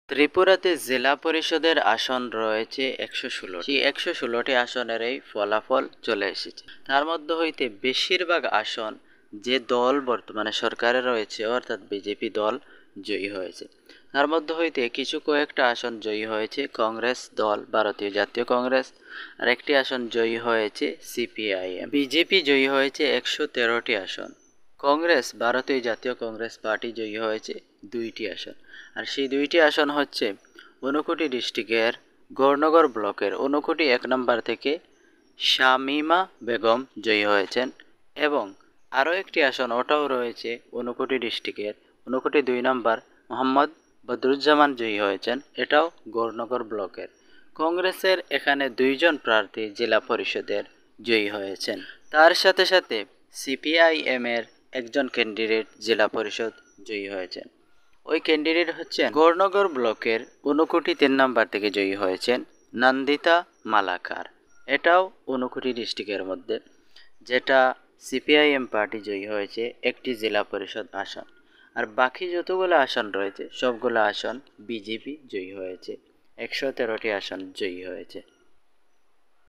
ত্রিপুরাতে জেলা পরিষদের আসন রয়েছে ১১৬। সেই ১১৬টি আসনের এই ফলাফল চলে এসেছে। তার মধ্য হইতে বেশিরভাগ আসন যে দল বর্তমানে সরকারে রয়েছে অর্থাৎ বিজেপি দল জয়ী হয়েছে। তার মধ্য হইতে কিছু কয়েকটা আসন জয়ী হয়েছে কংগ্রেস দল, ভারতীয় জাতীয় কংগ্রেস, আর একটি আসন জয়ী হয়েছে সিপিআইএম। বিজেপি জয়ী হয়েছে ১১৩টি আসন। কংগ্রেস, ভারতীয় জাতীয় কংগ্রেস পার্টি জয়ী হয়েছে 2টি আসন। আর সেই 2টি আসন হচ্ছে ঊনকোটি ডিস্ট্রিক্টের গৌরনগর ব্লকের ঊনকোটি 1 নম্বর থেকে শামীমা বেগম জয়ী হয়েছেন, এবং আরও একটি আসন ওটাও রয়েছে ঊনকোটি ডিস্ট্রিক্টের ঊনকোটি 2 নম্বর মোহাম্মদ বদরুজ্জামান জয়ী হয়েছেন, এটাও গৌরনগর ব্লকের। কংগ্রেসের এখানে 2 জন প্রার্থী জেলা পরিষদের জয়ী হয়েছেন। তার সাথে সাথে সিপিআইএম এর একজন ক্যান্ডিডেট জেলা পরিষদ জয়ী হয়েছেন। ওই ক্যান্ডিডেট হচ্ছেন গৌরনগর ব্লকের ঊনকোটি 3 নম্বর থেকে জয়ী হয়েছেন নন্দিতা মালাকার। এটাও ঊনকোটি ডিস্ট্রিক্টের মধ্যে, যেটা সিপিআইএম পার্টি জয়ী হয়েছে একটি জেলা পরিষদ আসন। আর বাকি যতগুলো আসন রয়েছে সবগুলো আসন বিজেপি জয়ী হয়েছে, 113টি আসন জয়ী হয়েছে।